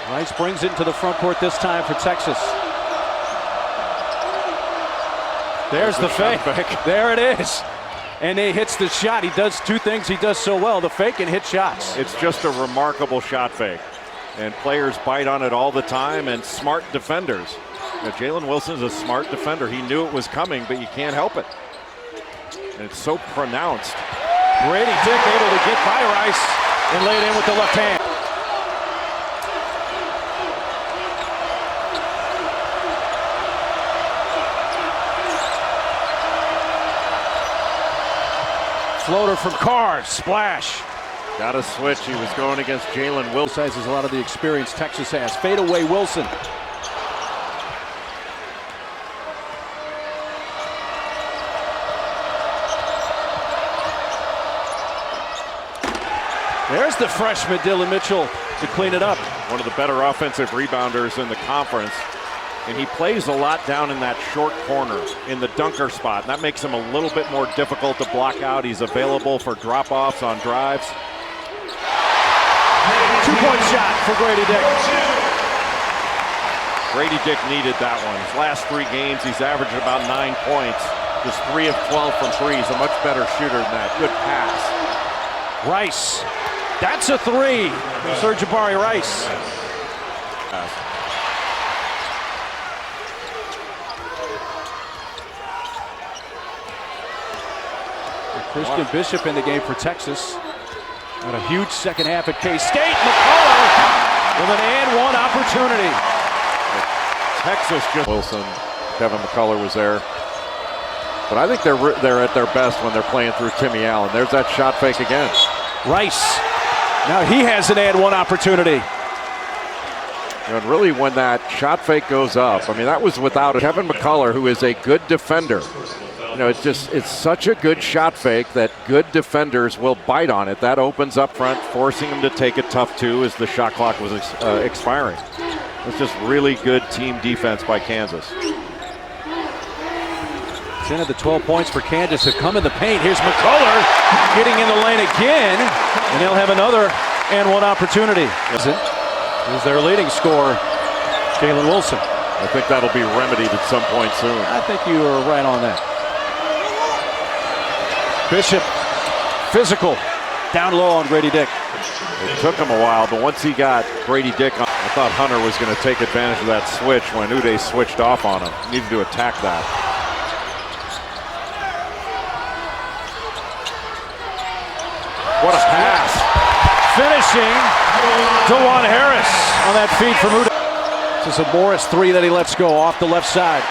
Rice brings it into the front court this time for Texas. There's the fake. There it is. And he hits the shot. He does two things he does so well, the fake and hit shots. It's just a remarkable shot fake. And players bite on it all the time, and smart defenders. Jalen Wilson's a smart defender. He knew it was coming, but you can't help it. And it's so pronounced. Grady Dick able to get by Rice and lay it in with the left hand. Floater from Carr, splash. Got a switch. He was going against Jalen Wilson. Emphasizes a lot of the experience Texas has. Fade away Wilson. There's the freshman Dylan Mitchell to clean it up. One of the better offensive rebounders in the conference. And he plays a lot down in that short corner in the dunker spot. And that makes him a little bit more difficult to block out. He's available for drop-offs on drives. Two-point shot for Grady Dick. Grady Dick needed that one. His last 3 games, he's averaged about 9 points. Just 3 of 12 from 3. He's a much better shooter than that. Good pass. Rice. That's a 3. Sir'Jabari Rice. Christian Bishop in the game for Texas. Had a huge second half at K-State. McCullough with an and one opportunity. Texas just Wilson, Kevin McCullough was there. But I think they're at their best when they're playing through Timmy Allen. There's that shot fake again. Rice. Now he has an and one opportunity. And really when that shot fake goes up, I mean, that was without Kevin McCullough, who is a good defender. You know, it's such a good shot fake that good defenders will bite on it. That opens up front, forcing them to take a tough 2 as the shot clock was expiring. It's just really good team defense by Kansas. 10 of the 12 points for Kansas have come in the paint. Here's McCullough getting in the lane again, and they'll have another and one opportunity. Is their leading scorer, Jalen Wilson. I think that'll be remedied at some point soon. I think you are right on that. Bishop, physical, down low on Grady Dick. It took him a while, but once he got Grady Dick on, I thought Hunter was going to take advantage of that switch when Uday switched off on him. He needed to attack that. What a pass. Finishing, DeJuan Harris on that feed from Uday. This is a Morris 3 that he lets go off the left side.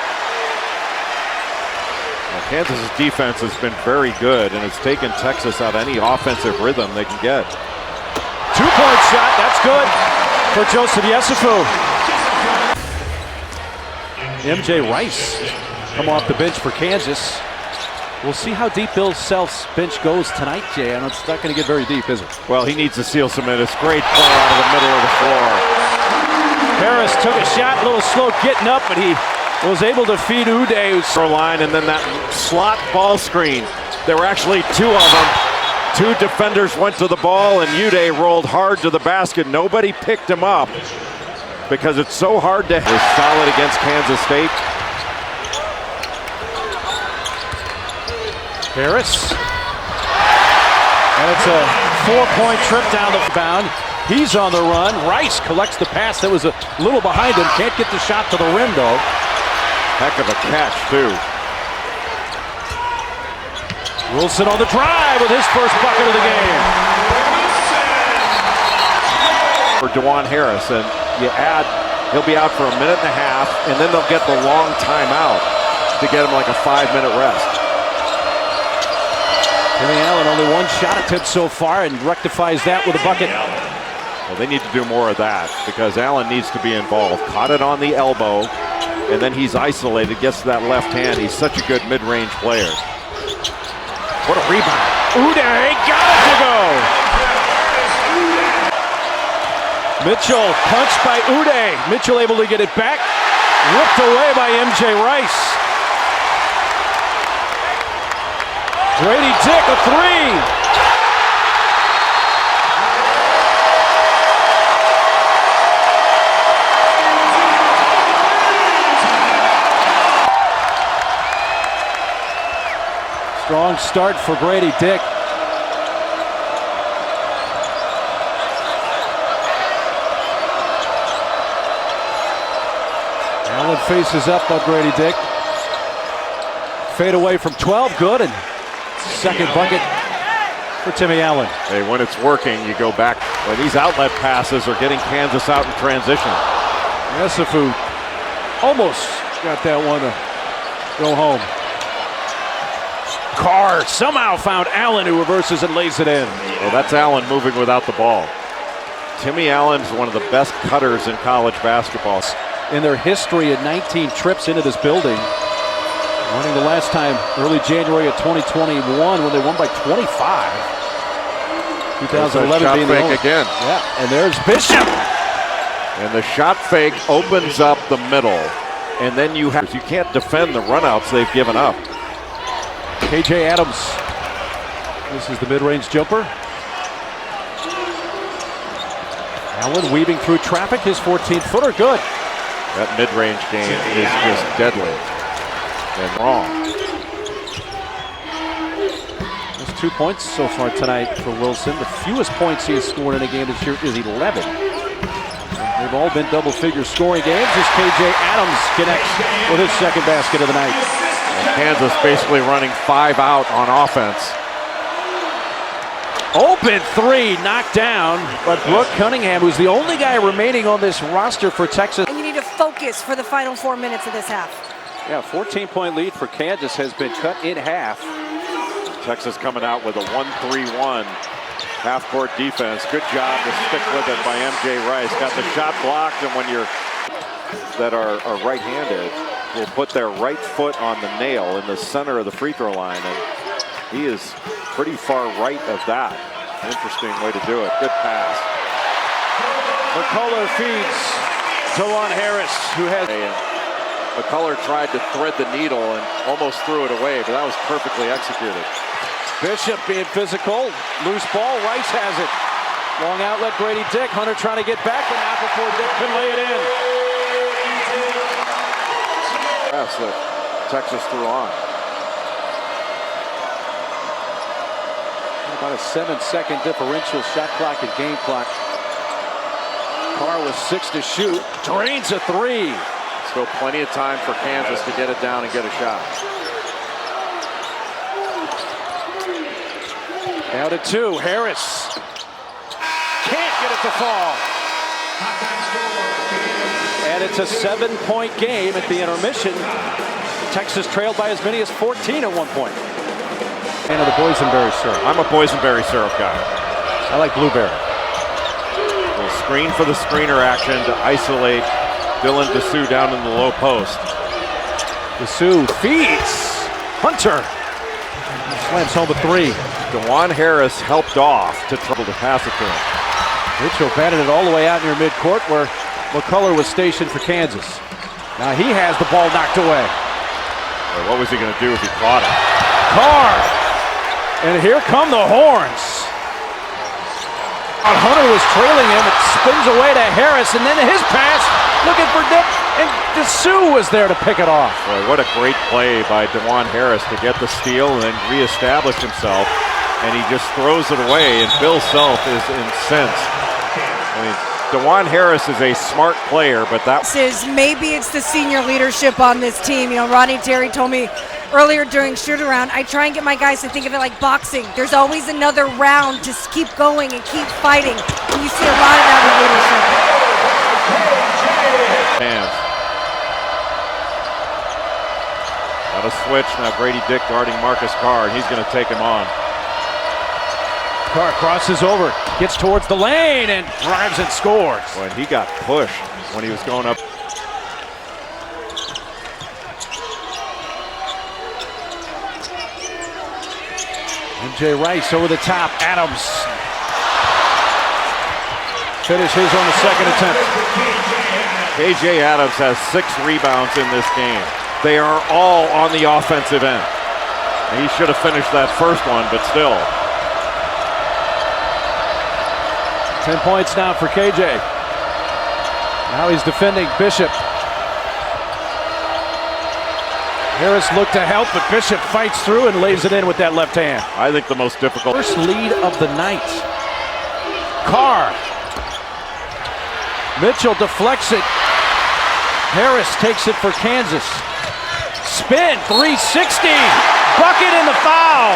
Kansas' defense has been very good, and it's taken Texas out of any offensive rhythm they can get. Two-point shot, that's good for Joseph Yesufu. MJ Rice come off the bench for Kansas. We'll see how deep Bill Self's bench goes tonight, Jay. And it's not going to get very deep, is it? Well, he needs to seal some minutes. Great play out of the middle of the floor. Harris took a shot, a little slow getting up, but he was able to feed Uday. Line, and then that slot ball screen. There were actually 2 of them. 2 defenders went to the ball, and Uday rolled hard to the basket. Nobody picked him up because it's so hard to hit. Solid against Kansas State. Harris. And it's a 4-point trip down the bound. He's on the run. Rice collects the pass that was a little behind him. Can't get the shot to the rim, though. Heck of a catch, too. Wilson on the drive with his first bucket of the game. For DeJuan Harris, and you add, he'll be out for a minute and a half, and then they'll get the long timeout to get him like a 5-minute rest. Timmy Allen only 1 shot attempt so far and rectifies that with a bucket. Well, they need to do more of that because Allen needs to be involved. Caught it on the elbow, and then he's isolated, gets to that left hand. He's such a good mid-range player. What a rebound. Uday got it to go. Mitchell punched by Uday. Mitchell able to get it back. Ripped away by MJ Rice. Grady Dick, a 3. Strong start for Grady Dick. Allen faces up on Grady Dick. Fade away from 12, good, and second bucket for Timmy Allen. Hey, when it's working, you go back. When these outlet passes are getting Kansas out in transition. Yesufu almost got that one to go home. Carr somehow found Allen, who reverses and lays it in. Well, that's Allen moving without the ball. Timmy Allen's one of the best cutters in college basketball. In their history at 19 trips into this building, running the last time early January of 2021 when they won by 25. 2011 shot being fake the only. again. Yeah, and there's Bishop. And the shot fake opens up the middle, and then you can't defend the runouts they've given up. KJ Adams. This is the mid-range jumper. Allen weaving through traffic. His 14-footer, good. That mid-range game is just deadly and wrong. There's 2 points so far tonight for Wilson. The fewest points he has scored in a game this year is 11. They've all been double-figure scoring games as KJ Adams connects with his second basket of the night. And Kansas basically running 5 out on offense. Open three, knocked down, but Brooke Cunningham, who's the only guy remaining on this roster for Texas. And you need to focus for the final 4 minutes of this half. Yeah, 14-point lead for Kansas has been cut in half. Texas coming out with a 1-3-1 half-court defense. Good job to stick with it by MJ Rice. Got the shot blocked, and when you're that are right-handed will put their right foot on the nail in the center of the free throw line, and he is pretty far right of that. Interesting way to do it. Good pass. McCullough feeds Dajuan Harris, who has. McCullough tried to thread the needle and almost threw it away, but that was perfectly executed. Bishop being physical. Loose ball. Rice has it. Long outlet. Grady Dick. Hunter trying to get back, but not before Dick can lay it in. Yes, that Texas threw on. About a 7-second differential shot clock and game clock. Carr with 6 to shoot. Drains a 3. Still plenty of time for Kansas to get it down and get a shot. Down to 2. Harris can't get it to fall. And it's a 7-point game at the intermission. Texas trailed by as many as 14 at one point. And the boysenberry syrup. I'm a boysenberry syrup guy. I like blueberry. A little screen for the screener action to isolate Dylan Disu down in the low post. Disu feeds. Hunter slams home a 3. Dajuan Harris helped off to trouble to pass it to him. Mitchell batted it all the way out near midcourt where McCullough was stationed for Kansas. Now he has the ball knocked away. Well, what was he going to do if he caught it? Carr. And here come the horns. Hunter was trailing him. It spins away to Harris, and then his pass, looking for Dick, and Disu was there to pick it off. Boy, what a great play by Dajuan Harris to get the steal and then reestablish himself. And he just throws it away, and Bill Self is incensed. I mean, Dajuan Harris is a smart player, but that Maybe it's the senior leadership on this team. You know, Rodney Terry told me earlier during shoot-around, I try and get my guys to think of it like boxing. There's always another round to keep going and keep fighting. And you see a lot of that with leadership. hands. Got a switch now. Grady Dick guarding Marcus Carr, and he's going to take him on. Carr crosses over, gets towards the lane, and drives and scores. Boy, he got pushed when he was going up. MJ Rice over the top. Adams finishes on the second attempt. KJ Adams has 6 rebounds in this game. They are all on the offensive end. He should have finished that first one, but still. 10 points now for KJ. Now he's defending Bishop. Harris looked to help, but Bishop fights through and lays it in with that left hand. I think the most difficult. First lead of the night. Carr. Mitchell deflects it. Harris takes it for Kansas. Spin, 360. Bucket and the foul.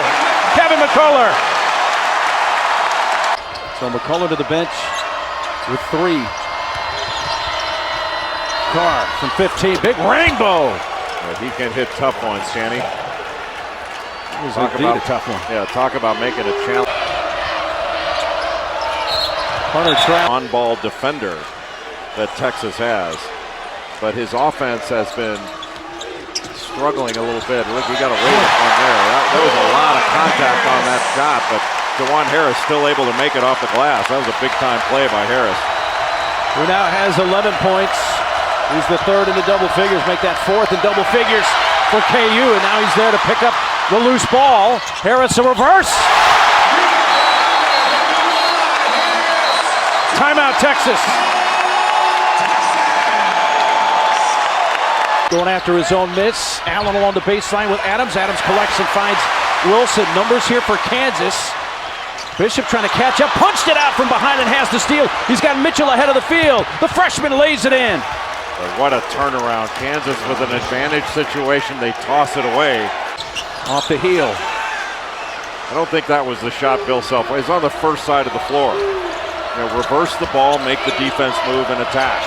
Kevin McCullough. So McCullough to the bench with 3. Carr from 15. Big rainbow. Yeah, he can hit tough ones, can he? It was Talk indeed about a tough one. Yeah, talk about making a challenge. Hunter Trout. On-ball defender that Texas has, but his offense has been struggling a little bit. Look, he got away with one there. There was a lot of contact on that shot, but Dajuan Harris still able to make it off the glass. That was a big-time play by Harris. Who now has 11 points. He's the third in the double figures. Make that fourth in double figures for KU, and now he's there to pick up the loose ball. Harris a reverse. Timeout, Texas. Going after his own miss. Allen along the baseline with Adams. Adams collects and finds Wilson. Numbers here for Kansas. Bishop trying to catch up. Punched it out from behind and has the steal. He's got Mitchell ahead of the field. The freshman lays it in. But what a turnaround. Kansas with an advantage situation. They toss it away. Off the heel. I don't think that was the shot Bill Self. He's on the first side of the floor. You know, reverse the ball, make the defense move and attack.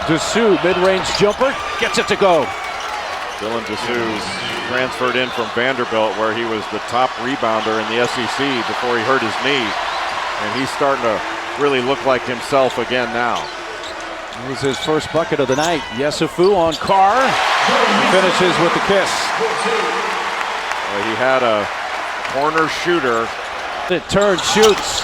Dessous, mid-range jumper, gets it to go. Dylan Dessous transferred in from Vanderbilt, where he was the top rebounder in the SEC before he hurt his knee. And he's starting to really look like himself again now. It was his first bucket of the night. Yesufu on Carr. Finishes with the kiss. He had a corner shooter. It turns, shoots.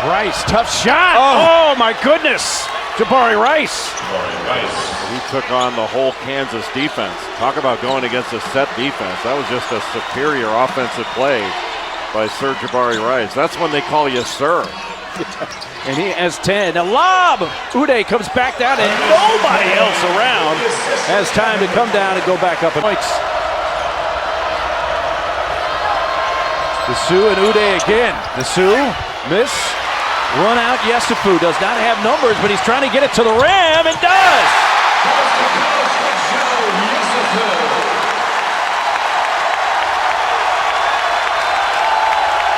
Rice, tough shot. Oh my goodness. Jabari Rice. He took on the whole Kansas defense. Talk about going against a set defense. That was just a superior offensive play by Sir Jabari Rice. That's when they call you sir. And he has 10. A lob. Uday comes back down and nobody else around has time to come down and go back up. Points. Dessous and Uday again. Dessous, miss. Run out, Yesufu does not have numbers, but he's trying to get it to the rim and does.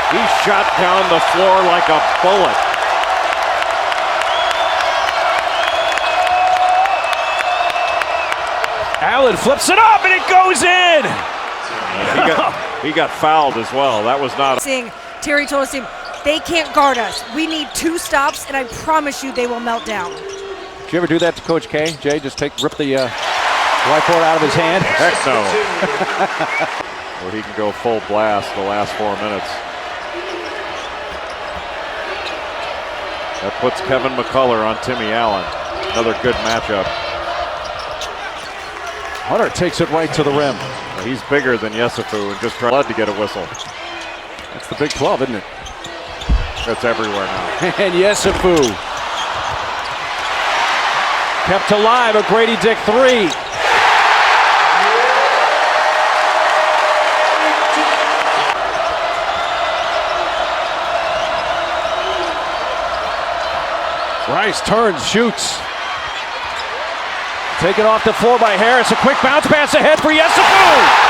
He shot down the floor like a bullet. Allen flips it up and it goes in. He got fouled as well. That was not. Terry told us they can't guard us. We need 2 stops, and I promise you they will melt down. Did you ever do that to Coach K? Jay, just rip the whiteboard out of his hand? Heck no. Where he can go full blast the last 4 minutes. That puts Kevin McCullough on Timmy Allen. Another good matchup. Hunter takes it right to the rim. Well, he's bigger than Yesufu and just tried to get a whistle. That's the Big 12, isn't it? That's everywhere now. And Yesufu kept alive. A Grady Dick 3. Rice turns, shoots. Taken off the floor by Harris. A quick bounce pass ahead for Yesufu.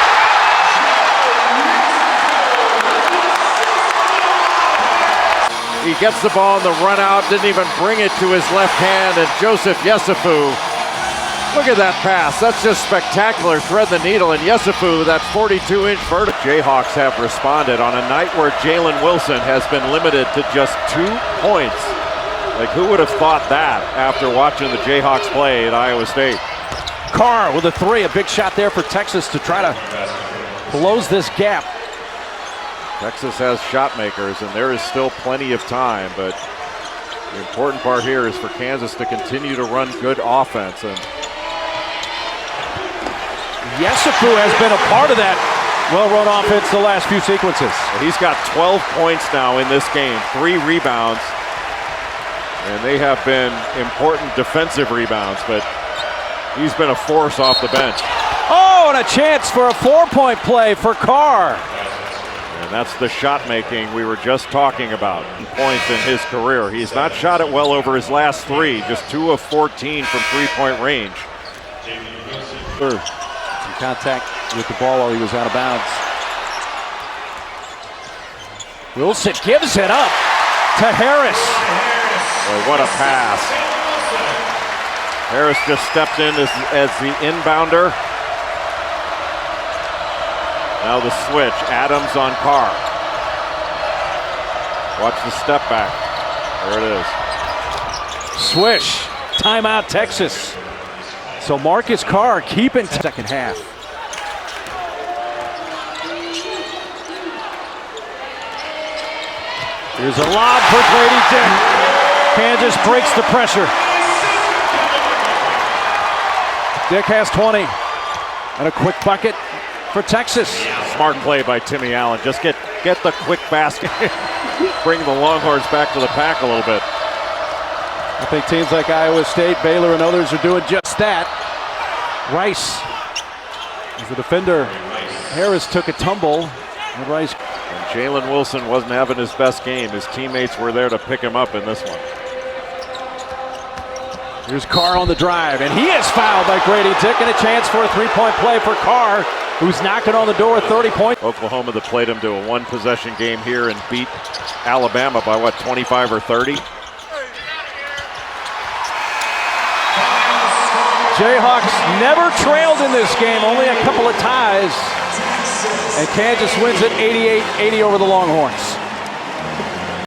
He gets the ball in the run out, didn't even bring it to his left hand, and Joseph Yesufu. Look at that pass. That's just spectacular. Thread the needle, and Yesufu with that 42-inch vertical. Jayhawks have responded on a night where Jalen Wilson has been limited to just 2 points. Like, who would have thought that after watching the Jayhawks play at Iowa State? Carr with a 3, a big shot there for Texas to try to close this gap. Texas has shot makers, and there is still plenty of time, but the important part here is for Kansas to continue to run good offense. And Yesufu has been a part of that Well-run offense the last few sequences. He's got 12 points now in this game, 3 rebounds. And they have been important defensive rebounds, but he's been a force off the bench. Oh, and a chance for a 4-point play for Carr. And that's the shot making we were just talking about. Points in his career. He's not shot it well over his last 3, just 2 of 14 from 3-point range. Third. In contact with the ball while he was out of bounds. Wilson gives it up to Harris. Boy, what a pass. Harris just stepped in as the inbounder. Now the switch, Adams on Carr. Watch the step back. There it is. Swish, timeout Texas. So Marcus Carr keeping second half. Here's a lob for Grady Dick. Kansas breaks the pressure. Dick has 20. And a quick bucket for Texas. Smart play by Timmy Allen. Just get the quick basket. Bring the Longhorns back to the pack a little bit. I think teams like Iowa State, Baylor, and others are doing just that. Rice is the defender. Harris took a tumble. And Rice. And Jalen Wilson wasn't having his best game. His teammates were there to pick him up in this one. Here's Carr on the drive, and he is fouled by Grady Dick, and a chance for a 3-point play for Carr, who's knocking on the door 30 points. Oklahoma that played him to a 1-possession game here and beat Alabama by what, 25 or 30? Jayhawks never trailed in this game, only a couple of ties. And Kansas wins it 88-80 over the Longhorns.